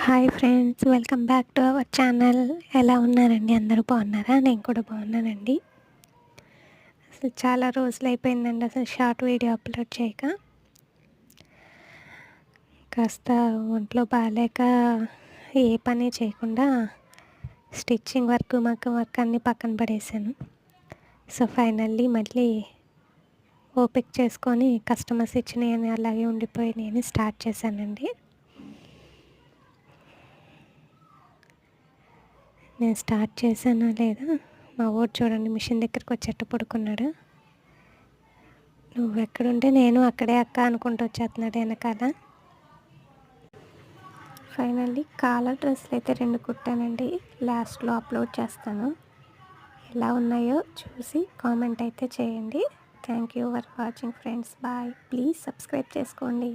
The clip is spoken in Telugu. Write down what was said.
Hi friends, welcome back to our channel. ఎలా ఉన్నారండి? అందరూ బాగున్నారా? నేను కూడా బాగున్నానండి. అసలు చాలా రోజులు అయిపోయిందండి అసలు షార్ట్ వీడియో అప్లోడ్ చేయక. కాస్త ఒంట్లో బాగాలేక ఏ పని చేయకుండా స్టిచ్చింగ్ వర్క్, మగ్గం వర్క్ అన్నీ పక్కన పడేసాను. సో ఫైనల్లీ మళ్ళీ ఓపిక చేసుకొని కస్టమర్స్ ఇచ్చినాయని అలాగే ఉండిపోయి స్టార్ట్ చేశానండి. నేను స్టార్ట్ చేశానా లేదా, మా ఊరు చూడండి మిషన్ దగ్గరికి వచ్చేట్టు పడుకున్నాడు. నువ్వు ఎక్కడుంటే నేను అక్కడే అక్క అనుకుంటూ వచ్చేస్తున్నాడు వెనకాల. ఫైనల్లీ కాలర్ డ్రెస్సులు అయితే 2 కుట్టానండి. లాస్ట్లో అప్లోడ్ చేస్తాను. ఎలా ఉన్నాయో చూసి కామెంట్ అయితే చేయండి. Thank you for watching friends. Bye. Please subscribe చేసుకోండి.